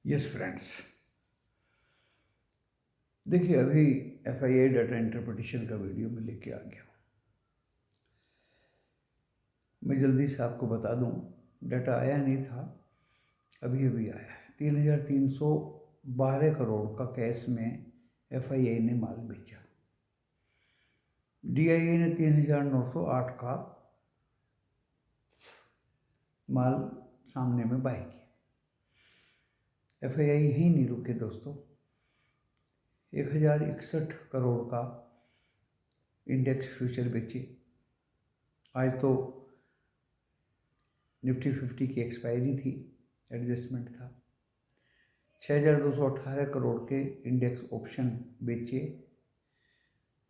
Yes friends, देखिए अभी FII data interpretation का वीडियो में लेके आ गया हूँ। मैं जल्दी से आपको बता दूँ, डाटा आया नहीं था, अभी अभी आया है। 3,312 करोड़ का कैश में FII ने माल बेचा। DIA ने 3,908 का माल सामने में बाय किया। FII यहीं नहीं रुके दोस्तों, 1,061 करोड़ का इंडेक्स फ्यूचर बेचे। आज तो निफ्टी 50 की एक्सपायरी थी, एडजस्टमेंट था। 6,218 करोड़ के इंडेक्स ऑप्शन बेचे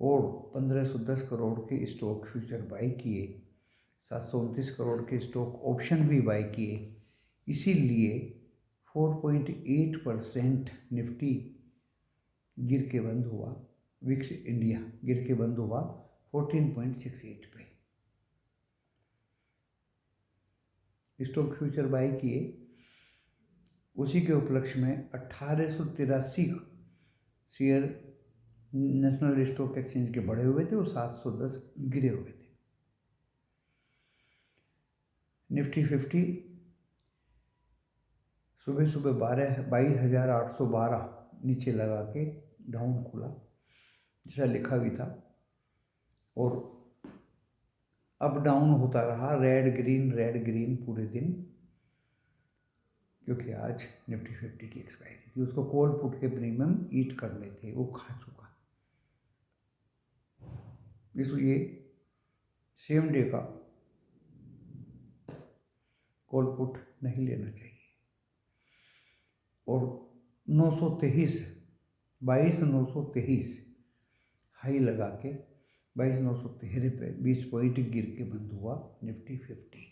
और 1,510 करोड़ के स्टॉक फ्यूचर बाई किए। 729 करोड़ के स्टॉक ऑप्शन भी बाई किए। इसीलिए 4.8% निफ्टी गिर के बंद हुआ। विक्स इंडिया गिर के बंद हुआ 14.68 पे। स्टॉक फ्यूचर बाई किए, उसी के उपलक्ष्य में 1,883 शेयर नेशनल स्टॉक एक्सचेंज के बढ़े हुए थे और 710 गिरे हुए थे। निफ्टी 50 सुबह सुबह 22,812 नीचे लगा के डाउन खुला, जैसा लिखा भी था, और अप डाउन होता रहा, रेड ग्रीन पूरे दिन, क्योंकि आज निफ्टी 50 की एक्सपायरी थी। उसको कॉल पुट के प्रीमियम ईट करने थे, वो खा चुका, इसलिए सेम डे का कॉल पुट नहीं लेना चाहिए। और 22,923 हाई लगा के 22,913 पे 20 पॉइंट गिर के बंद हुआ निफ्टी 50,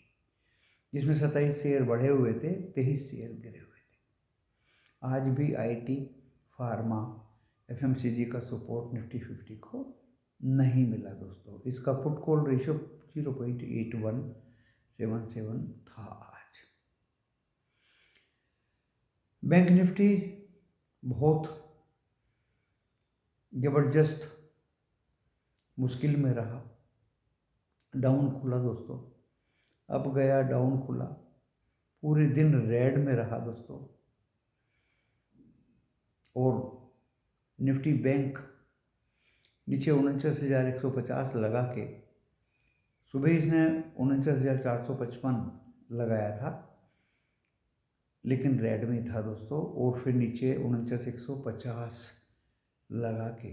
जिसमें 27 शेयर बढ़े हुए थे, 23 शेयर गिरे हुए थे। आज भी IT, फार्मा, FMCG का सपोर्ट निफ्टी 50 को नहीं मिला दोस्तों। इसका पुट कॉल रेशियो 0.8177 था आज। बैंक निफ्टी बहुत ज़बरदस्त मुश्किल में रहा, डाउन खुला दोस्तों, अब गया डाउन खुला, पूरे दिन रेड में रहा दोस्तों। और निफ्टी बैंक नीचे 49,150 लगा के, सुबह इसने 49,455 लगाया था, लेकिन रेड में था दोस्तों, और फिर नीचे 49,150 लगा के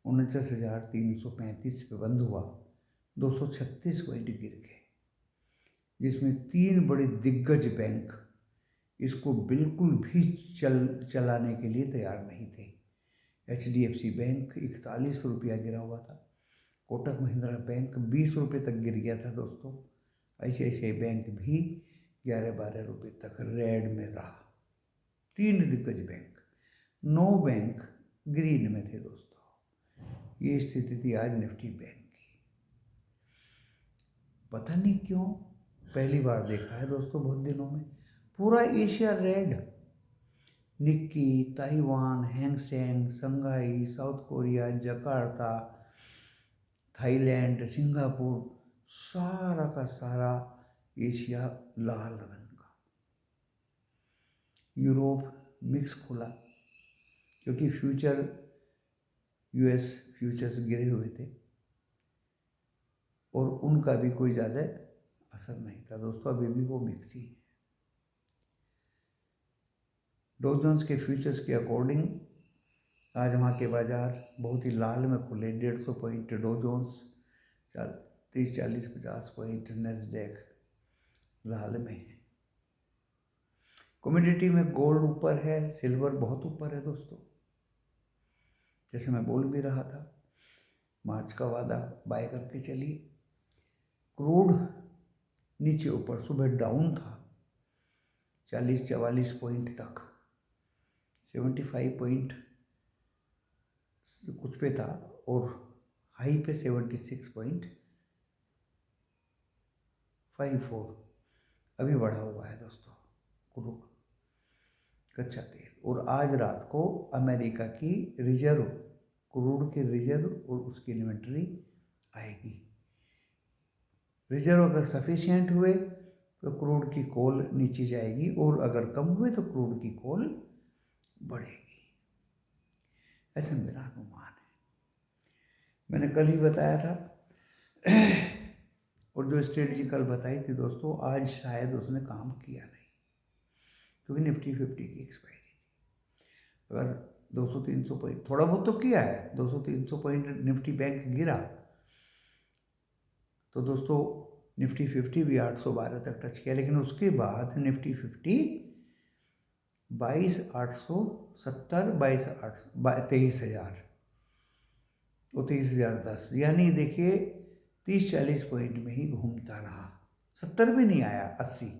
49,335 पे बंद हुआ, 236 पॉइंट गिर गए, जिसमें 3 बड़े दिग्गज बैंक इसको बिल्कुल भी चलाने के लिए तैयार नहीं थे। HDFC बैंक 41 रुपया गिरा हुआ था, कोटक महिंद्रा बैंक 20 रुपये तक गिर गया था दोस्तों। ICICI बैंक भी 11-12 रुपये तक रेड में रहा। 3 दिग्गज बैंक, 9 बैंक ग्रीन में थे दोस्तों। ये स्थिति थी आज निफ्टी बैंक की। पता नहीं क्यों, पहली बार देखा है दोस्तों बहुत दिनों में, पूरा Asia red. Nikki, Taiwan, Hang Seng, Shanghai, south Korea, Jakarta, Thailand, Singapore, सारा का सारा एशिया लाल रंग का। यूरोप मिक्स खुला, क्योंकि फ्यूचर US फ्यूचर्स गिरे हुए थे और उनका भी कोई ज़्यादा असर नहीं था दोस्तों, अभी भी वो मिक्स ही है। डॉ जोन्स के फ्यूचर्स के अकॉर्डिंग आज वहाँ के बाजार बहुत ही लाल में खुले। 150 पॉइंट डॉ जोन्स, 30, 40, 50 पॉइंट नैस्डैक लाल में है। कमोडिटी में गोल्ड ऊपर है, सिल्वर बहुत ऊपर है दोस्तों, जैसे मैं बोल भी रहा था, मार्च का वादा बाय करके चलिए। क्रूड नीचे ऊपर, सुबह डाउन था 40-44 पॉइंट तक, 75 पॉइंट कुछ पे था, और हाई पे 76.54 अभी बढ़ा हुआ है दोस्तों क्रूड। कच्चा तेल। और आज रात को अमेरिका की रिजर्व, क्रूड की रिजर्व और उसकी इन्वेंटरी आएगी। रिजर्व अगर सफिशिएंट हुए तो क्रूड की कॉल नीचे जाएगी, और अगर कम हुए तो क्रूड की कॉल बढ़ेगी। ऐसा मेरा अनुमान है। मैंने कल ही बताया था और जो स्ट्रेटजी कल बताई थी दोस्तों, आज शायद उसने काम किया नहीं, क्योंकि निफ्टी 50 की एक्सपायरी थी। अगर 200-300 पॉइंट, थोड़ा बहुत तो किया है, 200-300 पॉइंट निफ्टी बैंक गिरा तो दोस्तों निफ्टी 50 भी 812 तक टच किया, लेकिन उसके बाद निफ्टी 50 22,870, 23,000 और 23,010, यानी देखिए 30-40 पॉइंट में ही घूमता रहा। 70 भी नहीं आया, 80,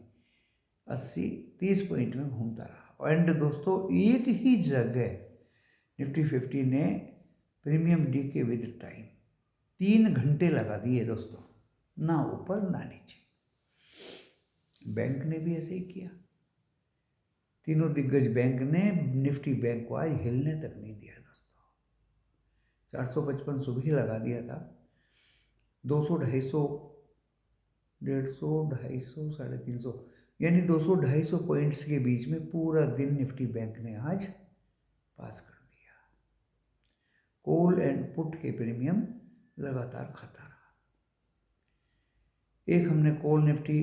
30 पॉइंट में घूमता रहा। एंड दोस्तों एक ही जगह निफ्टी 50 ने प्रीमियम डी के विद टाइम 3 घंटे लगा दिए दोस्तों, ना ऊपर ना नीचे। बैंक ने भी ऐसे ही किया। तीनों दिग्गज बैंक ने निफ्टी बैंक को आज हिलने तक नहीं दिया दोस्तों। 455 सुबह ही लगा दिया था, 200, 250, 150, 250, 350, यानी 200-250 पॉइंट्स के बीच में पूरा दिन निफ्टी बैंक ने आज पास कर दिया। कॉल एंड पुट के प्रीमियम लगातार खाता रहा। एक हमने कॉल निफ्टी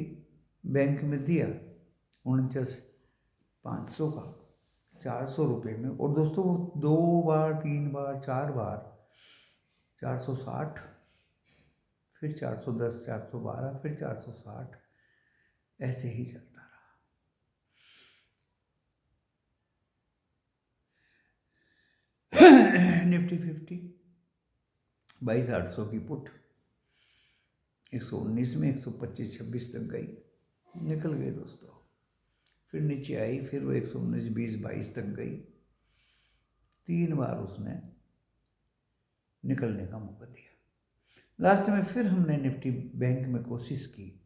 बैंक में दिया 49,500 का 400 रुपये में, और दोस्तों वो 2 बार 3 बार 4 बार 460, फिर 410, 412, फिर 460, ऐसे ही चलता रहा। निफ्टी 50 22,800 की पुट 119 में 125-26 तक गई, निकल गई दोस्तों। फिर नीचे आई, फिर वो 119, 20, 22 तक गई। 3 बार उसने निकलने का मौका दिया। लास्ट में फिर हमने निफ्टी बैंक में कोशिश की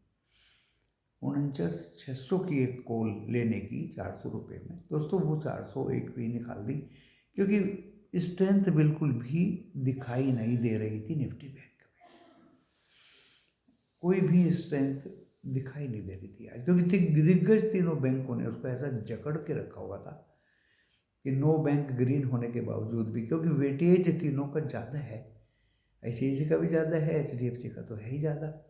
49,600 की एक कॉल लेने की 400 रुपये में दोस्तों। वो 401 भी निकाल दी, क्योंकि स्ट्रेंथ बिल्कुल भी दिखाई नहीं दे रही थी निफ्टी बैंक में। कोई भी स्ट्रेंथ दिखाई नहीं दे रही थी आज, क्योंकि दिग्गज तीनों बैंकों ने उसको ऐसा जकड़ के रखा हुआ था कि नो बैंक ग्रीन होने के बावजूद भी, क्योंकि वेटेज तीनों का ज़्यादा है, ICICI का भी ज़्यादा है, HDFC का तो है ही ज़्यादा,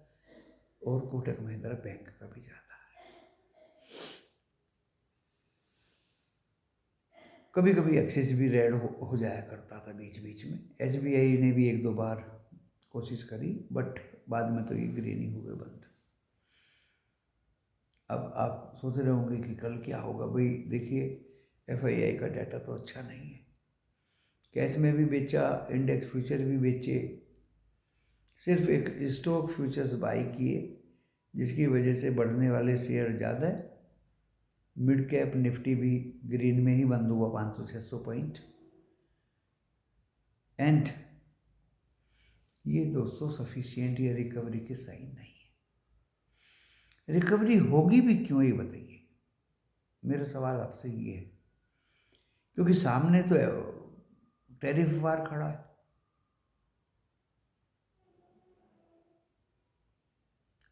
और कोटक महिंद्रा बैंक का भी ज़्यादा है। कभी कभी एक्सिस भी रेड हो जाया करता था बीच बीच में। SBI ने भी 1-2 बार कोशिश करी, बट बाद में तो ये ग्रीन ही हुए बंद। अब आप सोच रहे होंगे कि कल क्या होगा। भाई देखिए, FII का डाटा तो अच्छा नहीं है। कैश में भी बेचा, इंडेक्स फ्यूचर भी बेचे, सिर्फ एक स्टॉक फ्यूचर्स बाई किए, जिसकी वजह से बढ़ने वाले शेयर ज़्यादा है। मिड कैप निफ्टी भी ग्रीन में ही बंद हुआ 500-600 पॉइंट। एंड ये दोस्तों सफिशिएंट या रिकवरी के साइन नहीं है। रिकवरी होगी भी क्यों, ये बताइए। मेरा सवाल आपसे ये है, क्योंकि सामने तो टैरिफ वार खड़ा है।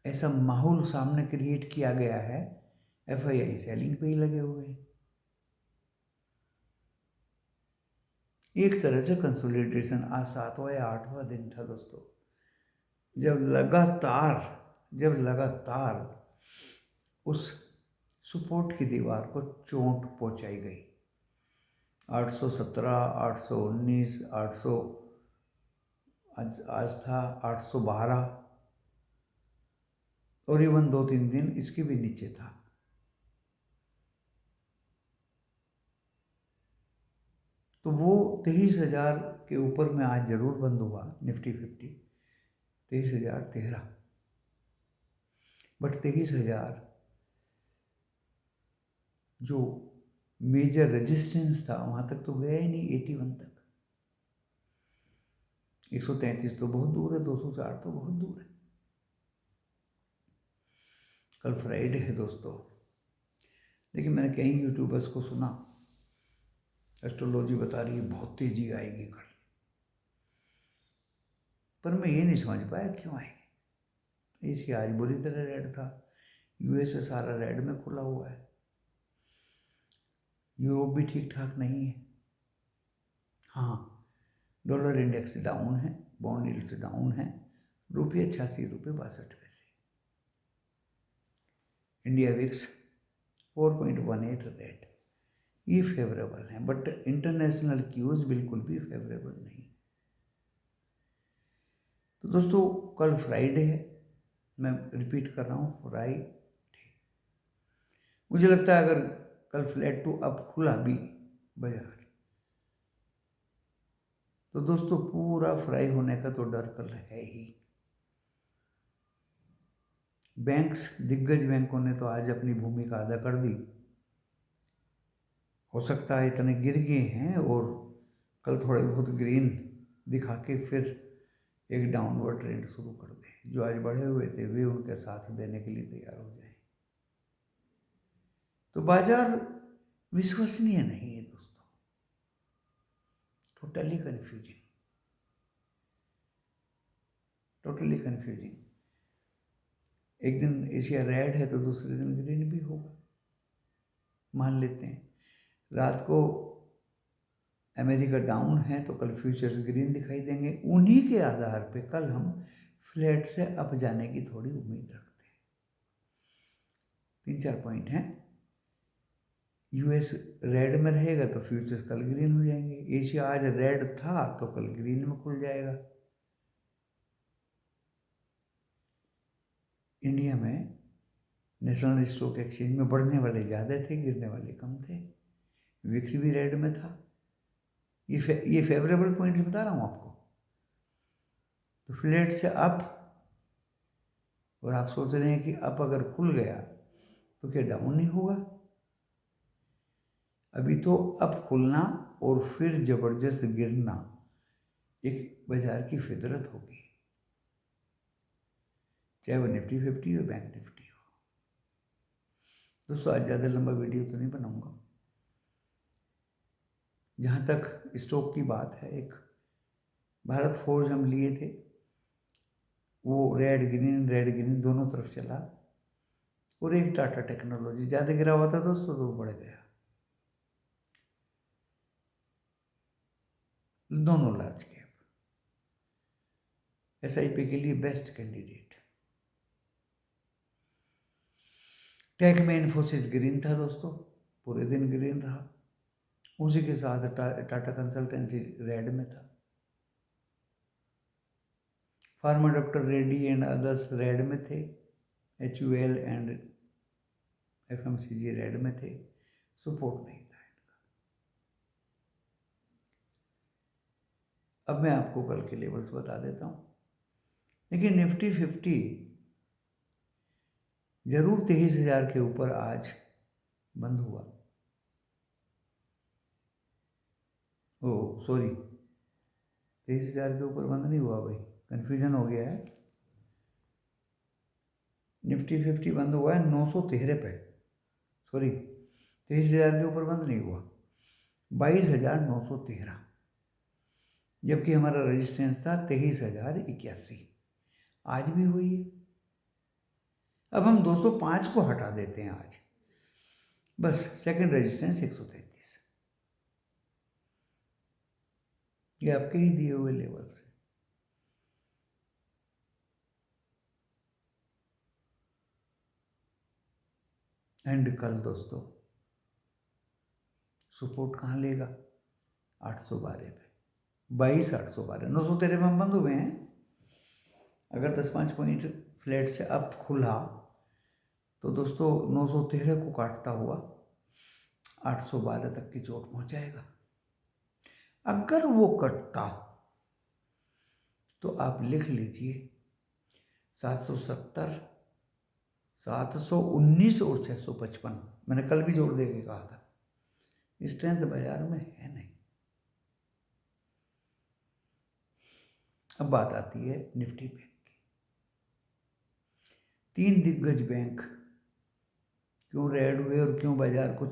ऐसा माहौल सामने क्रिएट किया गया है, FII सेलिंग पे ही लगे हुए हैं। एक तरह से कंसोलिडेशन आज 7वां या 8वां दिन था दोस्तों, जब लगातार उस सपोर्ट की दीवार को चोट पहुंचाई गई। 817, 819, 800, आज था 812, और इवन 2-3 दिन इसके भी नीचे था। तो वो 23,000 के ऊपर में आज जरूर बंद हुआ निफ्टी 50, 23,013, बट 23,000 जो मेजर रेजिस्टेंस था वहां तक तो गया ही नहीं, 81 तक। 133 तो बहुत दूर है, 204 तो बहुत दूर है। कल फ्राइडे है दोस्तों, लेकिन मैंने कई यूट्यूबर्स को सुना एस्ट्रोलॉजी बता रही है बहुत तेजी आएगी कल, पर मैं ये नहीं समझ पाया क्यों आएगी। एशिया आज बुरी तरह रेड था, यूएसए सारा रेड में खुला हुआ है, यूरोप भी ठीक ठाक नहीं है। हाँ, डॉलर इंडेक्स डाउन है, बॉन्ड यील्ड्स डाउन है, रुपये 86 रुपये 62 पैसे। इंडिया विक्स 4.18 रेट, ये फेवरेबल है, बट इंटरनेशनल क्यूज बिल्कुल भी फेवरेबल नहीं। तो दोस्तों कल फ्राइडे है, मैं रिपीट कर रहा हूँ फ्राइडे। मुझे लगता है अगर कल फ्लैट टू अप खुला भी बाजार, तो दोस्तों पूरा फ्राई होने का तो डर कल है ही। बैंक्स, दिग्गज बैंकों ने तो आज अपनी भूमिका अदा कर दी। हो सकता है इतने गिर गए हैं और कल थोड़े बहुत ग्रीन दिखा के फिर एक डाउनवर्ड ट्रेंड शुरू कर दें। जो आज बढ़े हुए थे वे उनके साथ देने के लिए तैयार हो जाएं। तो बाजार विश्वसनीय नहीं है दोस्तों, टोटली कंफ्यूजिंग, टोटली कंफ्यूजिंग। एक दिन एशिया रेड है तो दूसरे दिन ग्रीन भी होगा, मान लेते हैं। रात को अमेरिका डाउन है तो कल फ्यूचर्स ग्रीन दिखाई देंगे। उन्हीं के आधार पे कल हम फ्लैट से अप जाने की थोड़ी उम्मीद रखते हैं। 3-4 पॉइंट हैं। यूएस रेड में रहेगा तो फ्यूचर्स कल ग्रीन हो जाएंगे। एशिया आज रेड था तो कल ग्रीन में खुल जाएगा। इंडिया में नेशनल स्टॉक एक्सचेंज में बढ़ने वाले ज़्यादा थे, गिरने वाले कम थे। विक्स भी रेड में था। ये फेवरेबल पॉइंट्स बता रहा हूँ आपको। तो फ्लैट से अप, और आप सोच रहे हैं कि अप अगर खुल गया तो क्या डाउन नहीं होगा? अभी तो अप खुलना और फिर जबरदस्त गिरना एक बाजार की फितरत होगी, चाहे वो निफ्टी 50 हो, बैंक निफ्टी हो। दोस्तों आज ज़्यादा लंबा वीडियो तो नहीं बनाऊंगा। जहाँ तक स्टॉक की बात है, एक भारत फोर्ज हम लिए थे, वो रेड ग्रीन दोनों तरफ चला। और एक टाटा टेक्नोलॉजी ज़्यादा गिरा हुआ था दोस्तों तो वो बढ़ गया। दोनों लार्ज कैप, एसआईपी के लिए बेस्ट कैंडिडेट। टेक में इन्फोसिस ग्रीन था दोस्तों, पूरे दिन ग्रीन रहा। उसी के साथ टाटा कंसल्टेंसी रेड में था। Pharma doctor Reddy and others red में थे। HUL एंड FMCG रेड में थे। सपोर्ट नहीं था इनका। अब मैं आपको कल के लेवल्स बता देता हूँ। देखिए निफ्टी 50 जरूर 23,000 के ऊपर आज बंद हुआ। ओ सॉरी, 23,000 के ऊपर बंद नहीं हुआ भाई, कन्फ्यूजन हो गया है। निफ्टी 50 बंद हुआ है 913 पे, सॉरी 23,000 के ऊपर बंद नहीं हुआ, 22,913, जबकि हमारा रेजिस्टेंस था 23,081। आज भी हुई है। अब हम 205 को हटा देते हैं आज, बस सेकंड रेजिस्टेंस 133। ये आपके ही दिए हुए लेवल से। एंड कल दोस्तों सपोर्ट कहाँ लेगा? 812 पे, 22,812, 913 में हम बंद हुए हैं। अगर 10-5 पॉइंट फ्लैट से अप खुला तो दोस्तों 913 को काटता हुआ 812 तक की चोट पहुंचाएगा। अगर वो कटता तो आप लिख लीजिए 770, 719 और 655। मैंने कल भी जोड़ दे के कहा था, स्ट्रेंथ बाजार में है नहीं। अब बात आती है निफ्टी बैंक की। 3 दिग्गज बैंक क्यों रेड हुए और क्यों बाजार को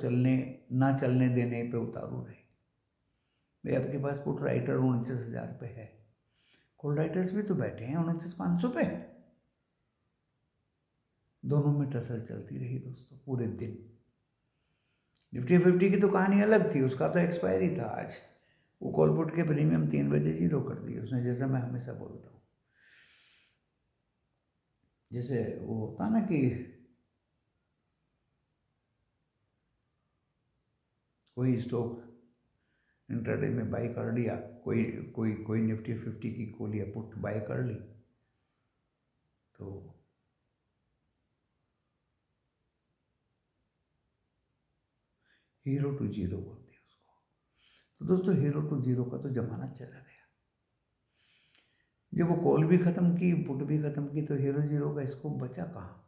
ना चलने देने पे उतारू रहे? भाई आपके पास पुट राइटर 49,000 पे है, कॉल राइटर्स भी तो बैठे हैं 49,500 पे। दोनों में टसल चलती रही दोस्तों पूरे दिन। निफ्टी 50 की तो कहानी अलग थी, उसका तो एक्सपायरी था आज। वो कॉल पुट के प्रीमियम 3 बजे 0 कर दिए उसने, जैसा मैं हमेशा बोलता हूँ। जैसे वो होता ना कि कोई स्टॉक इंट्राडे में बाई कर लिया, कोई कोई कोई निफ्टी 50 की कॉल या पुट बाई कर ली, तो हीरो टू जीरो बोलते हैं उसको। तो दोस्तों हीरो टू जीरो का तो जमाना चला गया। जब वो कॉल भी खत्म की, पुट भी खत्म की, तो हीरो जीरो का स्कोप बचा कहाँ।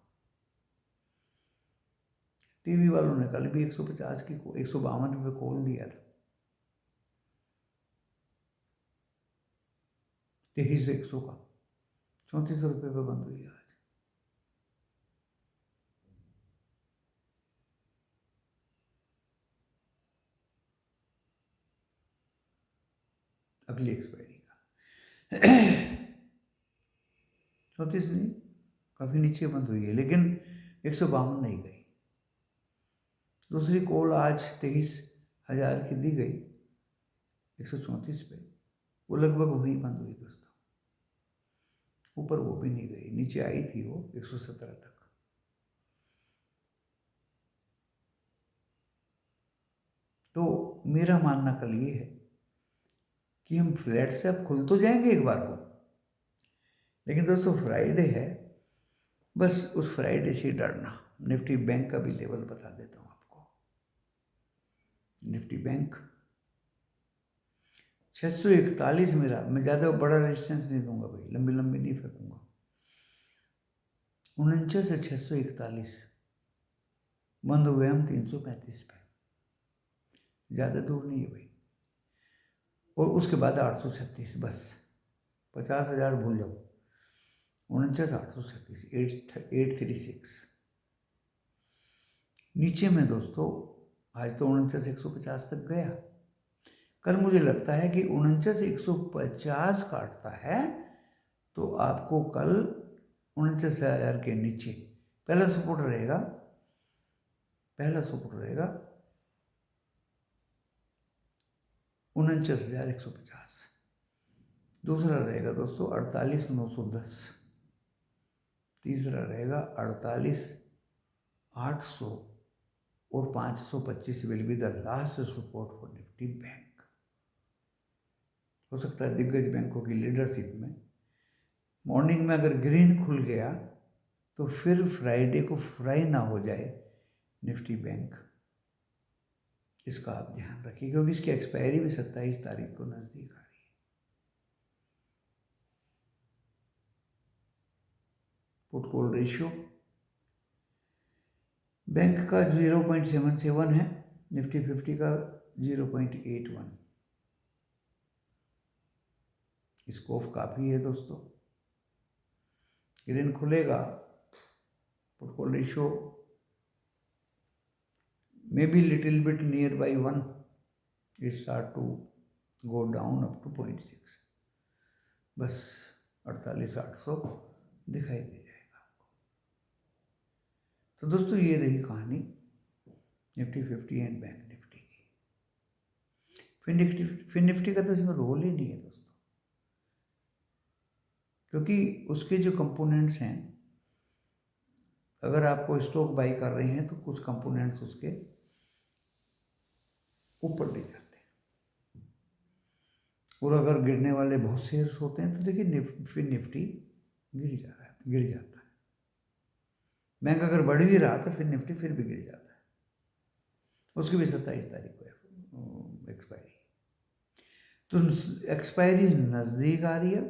टीवी वालों ने कल भी 150 की 152 रुपये कॉल दिया था, 23,100 का, 3400 रुपये पे बंद हुई आज। अगली एक्सपायरी का 34 नहीं, काफ़ी नीचे बंद हुई है, लेकिन 152 नहीं गई। दूसरी कॉल आज 23,000 की दी गई 134 पे, वो लगभग वहीं बंद हुई दोस्तों, ऊपर वो भी नहीं गई, नीचे आई थी वो 117 तक। तो मेरा मानना कल ये है कि हम फ्लैट से अब खुल तो जाएंगे एक बार को, लेकिन दोस्तों फ्राइडे है, बस उस फ्राइडे से डरना। निफ्टी बैंक का भी लेवल बता देता हूँ आपको। निफ्टी बैंक 641 मेरा, मैं ज़्यादा बड़ा रेजिस्टेंस नहीं दूंगा भाई, लंबी लंबी नहीं फेंकूंगा। 49 से 641 बंद हुए हम 335 पे, ज़्यादा दूर नहीं है भाई। और उसके बाद 836, बस 50,000 भूल जाओ। 49 836 836 नीचे में दोस्तों। आज तो 49 150 तक गया, कल मुझे लगता है कि 49 150 काटता है तो आपको कल 49,000 के नीचे पहला सपोर्ट रहेगा, 49,150। दूसरा रहेगा दोस्तों 48,910। तीसरा रहेगा 48,800 और 525 will be the last support for Nifty bank. हो सकता है दिग्गज बैंकों की लीडरशिप में मॉर्निंग में अगर ग्रीन खुल गया तो फिर फ्राइडे को फ्राई ना हो जाए निफ्टी बैंक, इसका आप ध्यान रखिए, क्योंकि इसकी एक्सपायरी भी 27 तारीख को नज़दीक आ रही है। पुट कॉल रेशियो बैंक का 0.77 है, निफ्टी 50 का 0.81। स्कोप काफ़ी है दोस्तों। ग्रीन खुलेगा, put call ratio may be little bit near by 1, it start to go down up to 0.6, बस 48,800 दिखाई दे जाएगा आपको। तो दोस्तों ये रही कहानी निफ्टी 50 एंड बैंक निफ्टी की। फिर निफ्टी का तो इसमें रोल ही नहीं है दोस्तों, क्योंकि उसके जो कंपोनेंट्स हैं, अगर आपको स्टॉक बाई कर रहे हैं तो कुछ कंपोनेंट्स उसके ऊपर ले जाते हैं, और अगर गिरने वाले बहुत शेयर्स होते हैं तो देखिए फिर निफ्टी गिर जाता है। बैंक अगर बढ़ भी रहा तो फिर निफ्टी फिर भी गिर जाता है। उसकी भी 27 तारीख को एक्सपायरी, तो एक्सपायरी नज़दीक आ रही है।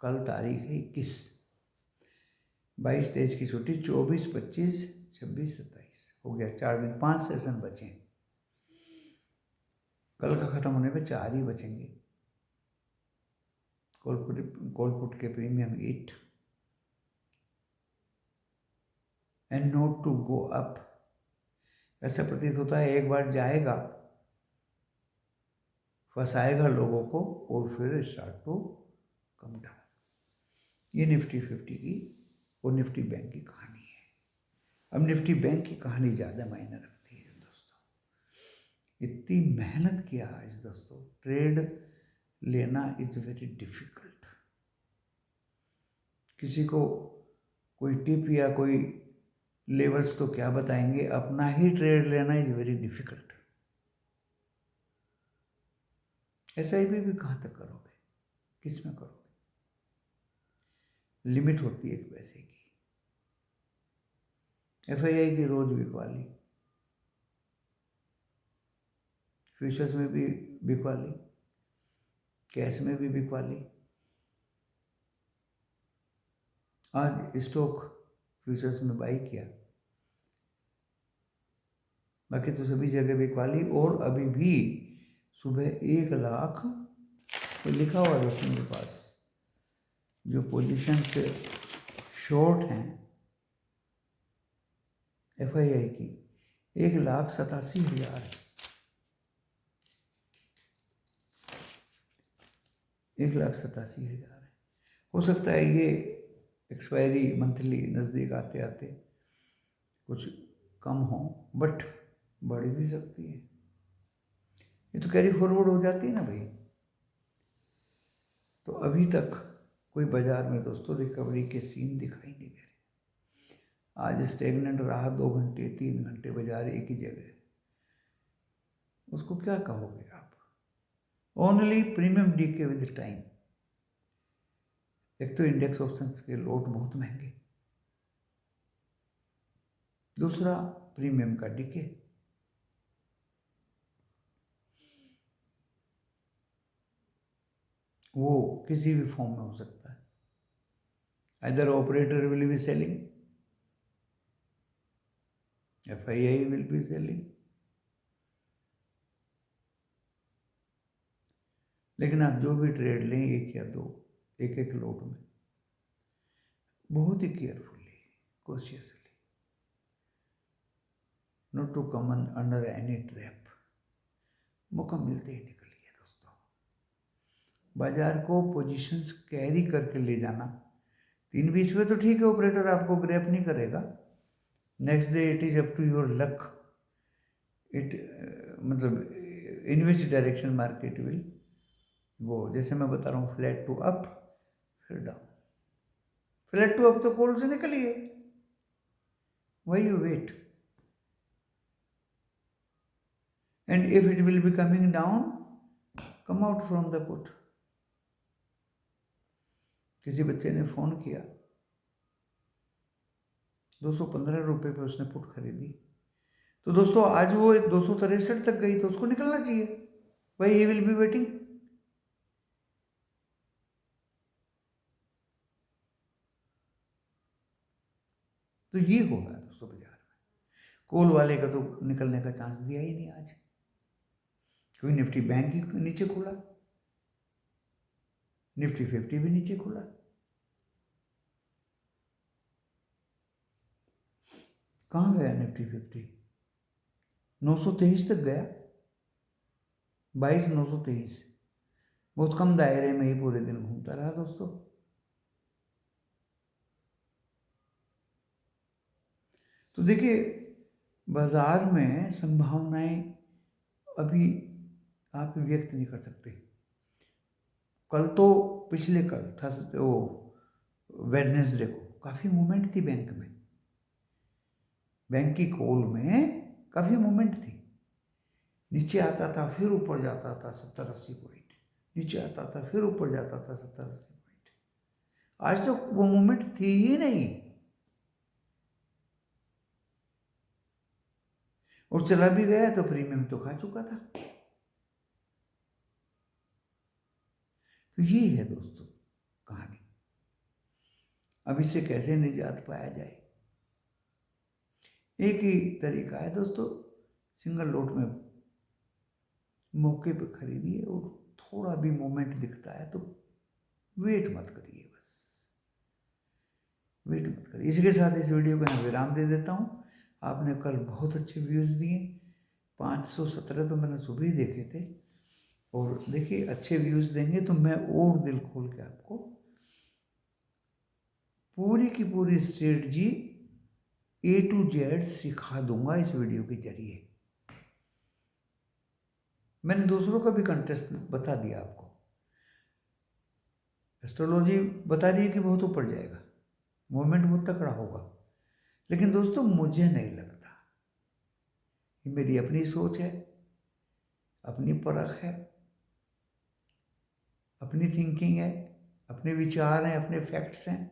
कल तारीख है 21, 22-23 की छुट्टी, 24, 25, 26, 27 हो गया, 4 दिन, 5 सेशन बचे हैं। कल का ख़त्म होने पे 4 ही बचेंगे। कॉल पुट के premium 8 and not to go up. ऐसा प्रतीत होता है एक बार जाएगा फंसाएगा लोगों को और फिर स्टार्ट टू कम डाउन। ये निफ्टी 50 की और निफ्टी बैंक की कहानी है। अब निफ्टी बैंक की कहानी ज़्यादा मायने रखती है दोस्तों। इतनी मेहनत किया आज दोस्तों, ट्रेड लेना इज वेरी डिफिकल्ट। किसी को कोई टिप या कोई लेवल्स तो क्या बताएंगे, अपना ही ट्रेड लेना इज वेरी डिफिकल्ट। SIP भी कहाँ तक करोगे, किस में करोगे? लिमिट होती है एक पैसे की। FII की रोज बिकवाली, फ्यूचर्स में भी बिकवाली, कैश में भी बिकवाली। आज स्टॉक फ्यूचर्स में बाई किया, बाकी तो सभी जगह बिकवाली। और अभी भी सुबह 1 लाख तो लिखा हुआ है दोस्तों मेरे पास, जो पोजीशन से शॉर्ट हैं FII की 1,87,000 1,87,000 है। हो सकता है ये एक्सपायरी मंथली नज़दीक आते आते कुछ कम हो, बट बढ़ भी सकती है। ये तो कैरी फॉरवर्ड हो जाती है ना भाई। तो अभी तक कोई बाजार में दोस्तों रिकवरी के सीन दिखाई नहीं दे रहे। आज स्टेगनेंट रहा 2 घंटे 3 घंटे बाजार एक ही जगह, उसको क्या कहोगे आप? Only premium DK with time. एक तो इंडेक्स ऑप्शंस के लोट बहुत महंगे, दूसरा प्रीमियम का डीके। वो किसी भी फॉर्म में हो सकता है। Either operator will be selling, FII will be selling, लेकिन आप जो भी ट्रेड लें 1 या 2 एक लोट में बहुत ही carefully, cautiously, not to come under any trap. मौका मिलते ही निकलिए दोस्तों। बाजार को पोजीशंस कैरी करके ले जाना। 3:20 में तो ठीक है, ऑपरेटर आपको ग्रैप नहीं करेगा। Next day it is up to your luck, it मतलब in which direction market will वो। जैसे मैं बता रहा हूँ, फ्लैट टू अप फिर डाउन। फ्लैट टू अप तो कॉल से निकली है, why you wait? And if it will be coming down, come out from the put. किसी बच्चे ने फ़ोन किया, 215 रुपये पे उसने पुट खरीदी, तो दोस्तों आज वो 263 तक गई, तो उसको निकलना चाहिए। भाई ही विल बी वेटिंग। तो ये हो रहा है दोस्तों बाजार में। कॉल वाले का तो निकलने का चांस दिया ही नहीं आज, क्योंकि निफ्टी बैंक ही नीचे खुला, निफ्टी 50 भी नीचे खुला। कहाँ गया निफ्टी 50? 923 तक गया, 22,923। बहुत कम दायरे में ही पूरे दिन घूमता रहा दोस्तों। तो देखिए, बाजार में संभावनाएं अभी आप व्यक्त नहीं कर सकते। कल तो पिछले कल था वो वेडनेसडे को काफ़ी मूवमेंट थी बैंक में, बैंक की कॉल में काफ़ी मूवमेंट थी। नीचे आता था फिर ऊपर जाता था 70-80 पॉइंट, नीचे आता था फिर ऊपर जाता था 70-80 पॉइंट। आज तो वो मूवमेंट थी ही नहीं, और चला भी गया तो प्रीमियम तो खा चुका था। तो ये है दोस्तों कहानी। अब इससे कैसे निजात पाया जाए? एक ही तरीका है दोस्तों, सिंगल लोट में मौके पर खरीदिए, और थोड़ा भी मोमेंट दिखता है तो वेट मत करिए, बस वेट मत करिए। इसी के साथ इस वीडियो को यहाँ विराम दे देता हूँ। आपने कल बहुत अच्छे व्यूज़ दिए, 517 तो मैंने सुबह ही देखे थे, और देखिए अच्छे व्यूज़ देंगे तो मैं और दिल खोल के आपको पूरी की पूरी स्ट्रेटजी A to Z सिखा दूंगा इस वीडियो के जरिए। मैंने दूसरों का भी कंटेस्ट बता दिया आपको। एस्ट्रोलॉजी बता रही है कि बहुत ऊपर जाएगा, मूवमेंट बहुत तकड़ा होगा, लेकिन दोस्तों मुझे नहीं लगता। ये मेरी अपनी सोच है, अपनी परख है, अपनी थिंकिंग है, अपने विचार हैं, अपने फैक्ट्स हैं।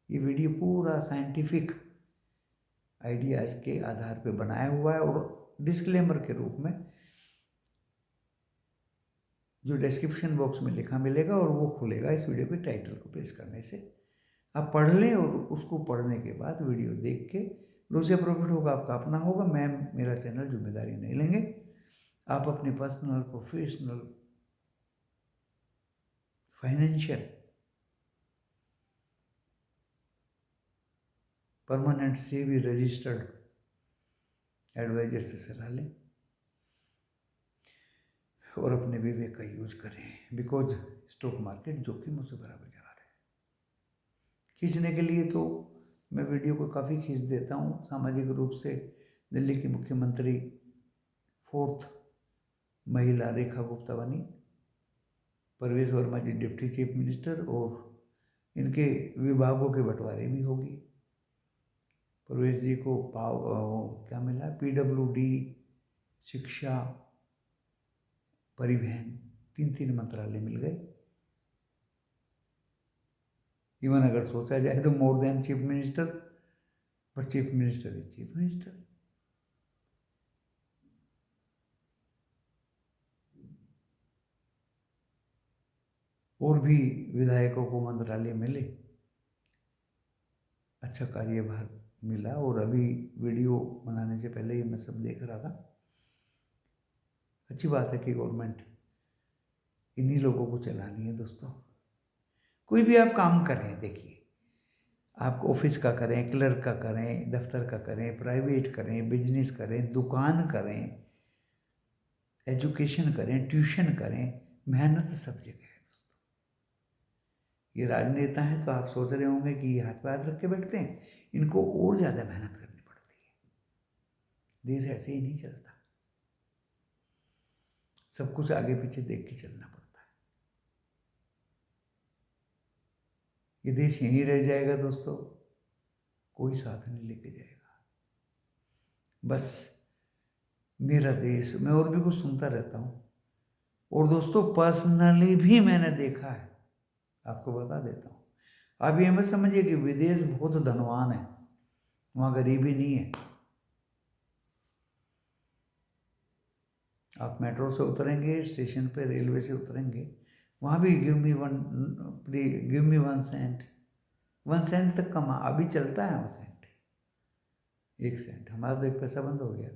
ये वीडियो पूरा साइंटिफिक आइडियाज के आधार पे बनाया हुआ है और डिस्क्लेमर के रूप में जो डिस्क्रिप्शन बॉक्स में लिखा मिलेगा और वो खुलेगा इस वीडियो के टाइटल को प्रेस करने से। आप पढ़ लें और उसको पढ़ने के बाद वीडियो देख के लॉस या प्रॉफिट होगा आपका अपना होगा। मेरा चैनल जिम्मेदारी नहीं लेंगे। आप अपने पर्सनल, प्रोफेशनल, फाइनेंशियल, परमानेंट से भी रजिस्टर्ड एडवाइजर से सलाह लें और अपने विवेक का यूज करें, बिकॉज स्टॉक मार्केट जोखिमों से भरा बाजार है। खींचने के लिए तो मैं वीडियो को काफ़ी खींच देता हूँ। सामाजिक रूप से दिल्ली की मुख्यमंत्री 4th महिला रेखा गुप्ता बनी, परवेश वर्मा जी डिप्टी चीफ मिनिस्टर, और इनके विभागों के बंटवारे भी होगी। परवेश जी को क्या मिला, PWD, शिक्षा, परिवहन, 3 मंत्रालय मिल गए। इवन अगर सोचा जाए तो मोर देन चीफ मिनिस्टर, पर chief minister is chief minister. और भी विधायकों को मंत्रालय मिले, अच्छा कार्यभार मिला। और अभी वीडियो बनाने से पहले ही मैं सब देख रहा था। अच्छी बात है कि गवर्नमेंट इन्हीं लोगों को चलानी है दोस्तों। कोई भी आप काम करें, देखिए आप ऑफिस का करें, क्लर्क का करें, दफ्तर का करें, प्राइवेट करें, बिजनेस करें, दुकान करें, एजुकेशन करें, ट्यूशन करें, मेहनत सब जगह है दोस्तों। ये राजनेता हैं तो आप सोच रहे होंगे कि ये हाथ पे हाथ रख के बैठते हैं, इनको और ज़्यादा मेहनत करनी पड़ती है। देश ऐसे ही नहीं चलता, सब कुछ आगे पीछे देख के चलना पड़ता है। ये देश यहीं रह जाएगा दोस्तों, कोई साथ नहीं लेके जाएगा। बस मेरा देश, मैं और भी कुछ सुनता रहता हूँ। और दोस्तों पर्सनली भी मैंने देखा है, आपको बता देता हूँ। आप ये मत समझिए कि विदेश बहुत धनवान है, वहाँ गरीबी नहीं है। आप मेट्रो से उतरेंगे, स्टेशन पे रेलवे से उतरेंगे, वहाँ भी गिव मी 1 सेंट, 1 सेंट तक कमा अभी चलता है। 1 सेंट, 1 सेंट, हमारा तो 1 पैसा बंद हो गया।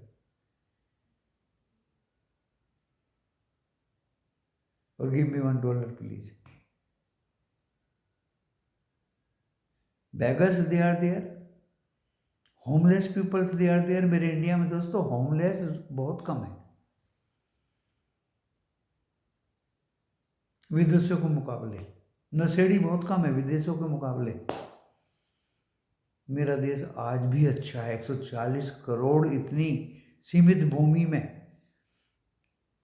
और give me $1 please. Beggars they are there, homeless peoples they are there. मेरे इंडिया में दोस्तों होमलेस बहुत कम है विदेशों के मुकाबले। नशेड़ी बहुत कम है विदेशों के मुकाबले। मेरा देश आज भी अच्छा है। 140 करोड़ इतनी सीमित भूमि में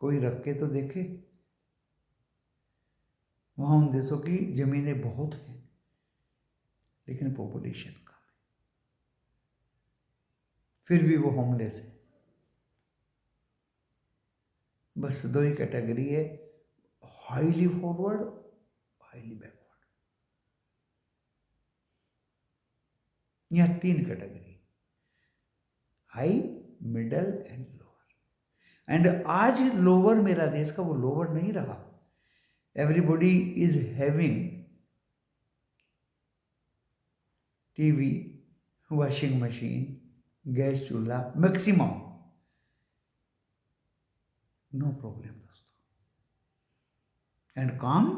कोई रख के तो देखे। वहाँ उन देशों की जमीनें बहुत हैं लेकिन पॉपुलेशन कम है, फिर भी वो होमलेस है। बस 2 ही कैटेगरी है, हाईली फॉरवर्ड, हाईली बैकवर्ड। यहाँ 3 category, high, middle and lower. And आज लोअर मेरा देश का वो लोअर नहीं रहा। Everybody is having TV, washing machine, gas चूल्हा, मैक्सिमम, नो प्रॉब्लम दोस्तों। एंड काम,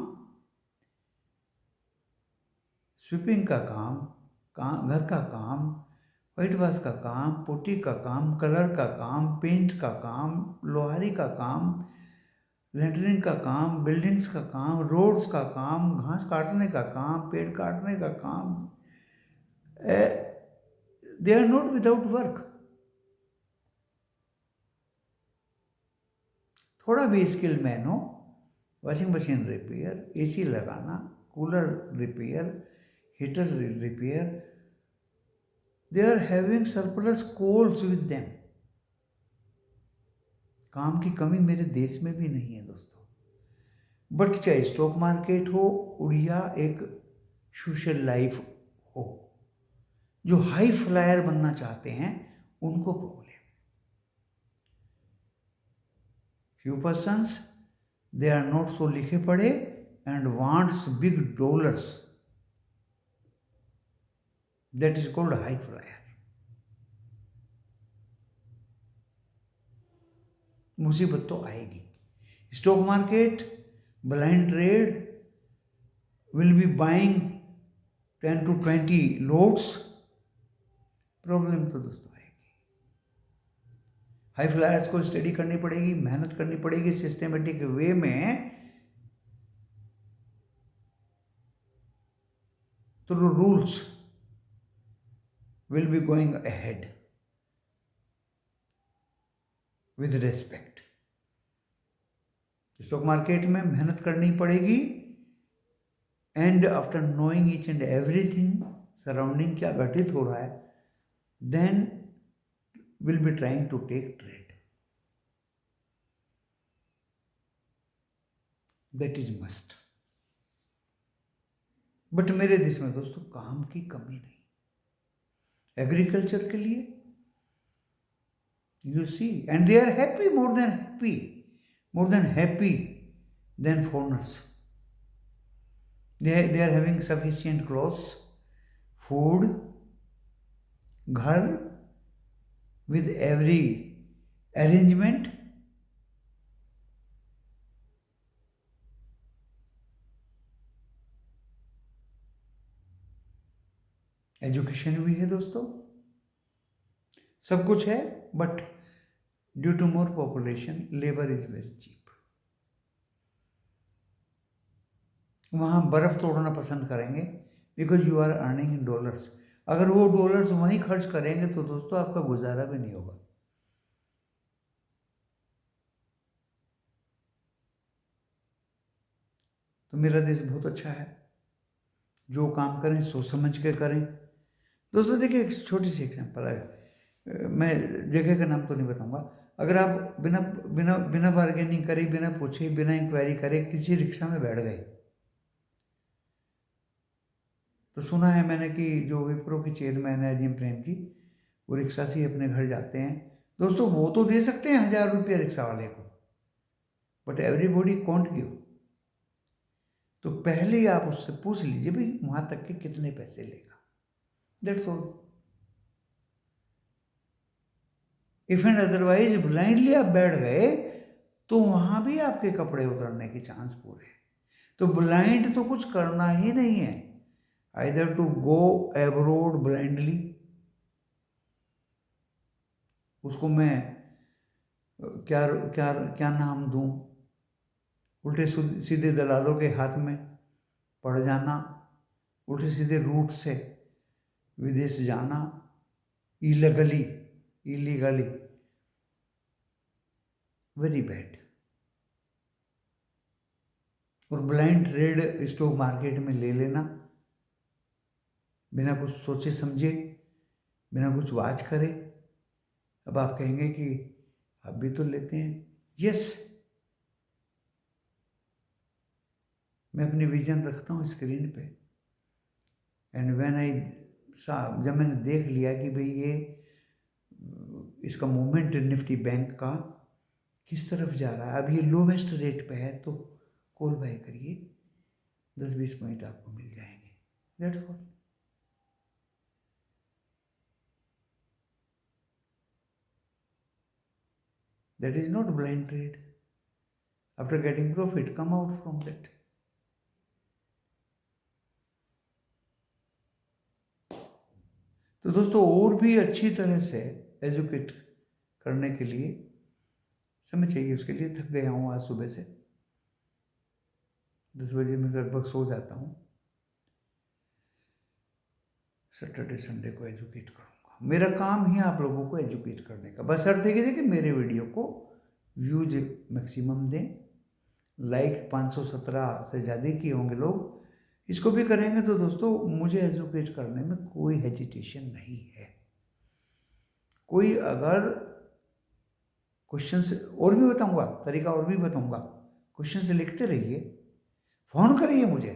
स्वीपिंग का काम, घर का काम, व्हाइट वॉश का काम, पुट्टी का काम, कलर का काम, पेंट का काम, लोहारी का काम, लेटरिन का काम, बिल्डिंग्स का काम, रोड्स का काम, घास काटने का काम, पेड़ काटने का काम, they are not without work. थोड़ा भी स्किल मैन हो, वॉशिंग मशीन रिपेयर, एसी लगाना, cooler repair, heater repair, they are having surplus calls with them. काम की कमी मेरे देश में भी नहीं है दोस्तों। बट चाहे स्टॉक मार्केट हो या एक सोशल लाइफ हो, जो हाई फ्लायर बनना चाहते हैं उनको problem. Few persons they are not so लिखे पढ़े and wants big dollars, that is called high flyer. मुसीबत तो आएगी। Stock market, blind trade, will be buying 10 to 20 lots, problem तो दोस्तों आएगी। हाई फ्लायर्स को स्टडी करनी पड़ेगी, मेहनत करनी पड़ेगी, सिस्टमेटिक वे में through rules will be going ahead with respect. Stock market में मेहनत करनी पड़ेगी, and after knowing each and everything, surrounding क्या घटित हो रहा है, then will be trying to take trade. That is must. But मेरे देश में दोस्तों काम की कमी नहीं। एग्रीकल्चर के लिए you see, and they are happy, more than happy than foreigners. They are having sufficient clothes, food, ghar with every arrangement. Education भी है दोस्तों, सब कुछ है, but due to more population labour is very cheap. वहाँ बर्फ तोड़ना पसंद करेंगे because you are earning in dollars. अगर वो डॉलर्स वहीं खर्च करेंगे तो दोस्तों आपका गुजारा भी नहीं होगा। तो मेरा देश बहुत अच्छा है, जो काम करें सोच समझ के करें। दोस्तों देखिए एक छोटी सी एग्जांपल है, मैं जगह का नाम तो नहीं बताऊंगा। अगर आप बिना बिना बिना बार्गेनिंग करे, बिना पूछे, बिना इंक्वायरी करे किसी रिक्शा में बैठ गए, तो सुना है मैंने कि जो विप्रो के चेयरमैन है अजीम प्रेम जी, वो रिक्शा से अपने घर जाते हैं। दोस्तों वो तो दे सकते हैं 1000 रुपया रिक्शा वाले को, बट एवरीबॉडी कॉन्ट गिव। तो पहले ही आप उससे पूछ लीजिए भाई वहां तक के कितने पैसे लेगा, that's all. If and otherwise blindly आप बैठ गए तो वहां भी आपके कपड़े उतरने के चांस पूरे हैं। तो ब्लाइंड तो कुछ करना ही नहीं है, either to go abroad blindly, उसको मैं क्या क्या क्या नाम दूं, उल्टे सीधे दलालों के हाथ में पड़ जाना, उल्टे सीधे रूट से विदेश जाना, इलीगली, वेरी बैड। और ब्लाइंड ट्रेड स्टॉक मार्केट में ले लेना, बिना कुछ सोचे समझे, बिना कुछ वाच करे। अब आप कहेंगे कि आप भी तो लेते हैं। यस, मैं अपनी विजन रखता हूँ स्क्रीन पे, एंड व्हेन आई जब मैंने देख लिया कि भाई ये इसका मूवमेंट निफ्टी बैंक का किस तरफ जा रहा है, अब ये लोवेस्ट रेट पे है, तो कॉल बाय करिए, 10-20 पॉइंट आपको मिल जाएंगे, that's all. That is not blind trade. After getting profit, come out from that. तो दोस्तों और भी अच्छी तरह से एजुकेट करने के लिए समय चाहिए, उसके लिए थक गया हूँ आज सुबह से। 10 बजे मैं लगभग सो जाता हूँ। सैटरडे संडे को एजुकेट करूँगा। मेरा काम ही आप लोगों को एजुकेट करने का, बस शर्त है कि देखिए मेरे वीडियो को व्यूज मैक्सिमम दें। लाइक 517 से ज़्यादा किए होंगे लोग, इसको भी करेंगे तो दोस्तों मुझे एजुकेट करने में कोई हेजिटेशन नहीं है। कोई अगर क्वेश्चन से और भी बताऊंगा, तरीका और भी बताऊंगा, क्वेश्चन से लिखते रहिए, फोन करिए मुझे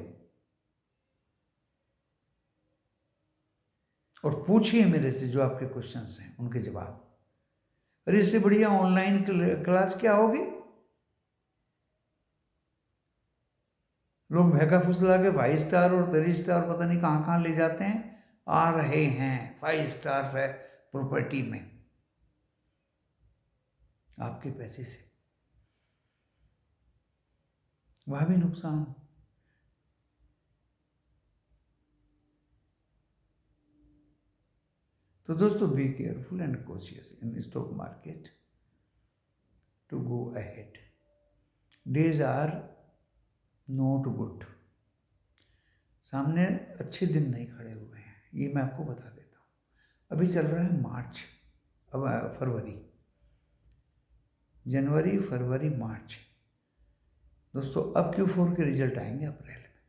और पूछिए मेरे से जो आपके क्वेश्चंस हैं उनके जवाब। अरे इससे बढ़िया ऑनलाइन क्लास क्या होगी? लोग भैका फुसला के 5 स्टार और 3 स्टार पता नहीं कहाँ कहाँ ले जाते हैं, आ रहे हैं 5 स्टार प्रॉपर्टी में आपके पैसे से, वह भी नुकसान। तो दोस्तों be careful and cautious in stock market to go ahead. Days are not good, सामने अच्छे दिन नहीं खड़े हुए हैं, ये मैं आपको बता देता हूँ। अभी चल रहा है मार्च, अब फरवरी, जनवरी फरवरी मार्च। दोस्तों अब Q4 के रिजल्ट आएंगे अप्रैल में।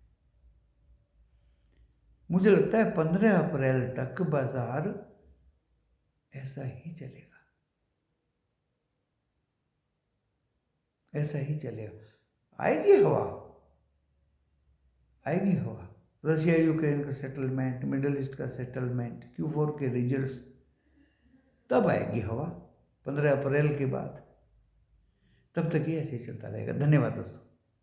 मुझे लगता है 15 अप्रैल तक बाजार ऐसा ही चलेगा, ऐसा ही चलेगा। आएगी हवा, आएगी हवा। रशिया यूक्रेन का सेटलमेंट, मिडल ईस्ट का सेटलमेंट, Q4 के रिजल्ट्स, तब आएगी हवा 15 अप्रैल के बाद। तब तक ये ऐसे ही चलता रहेगा। धन्यवाद दोस्तों।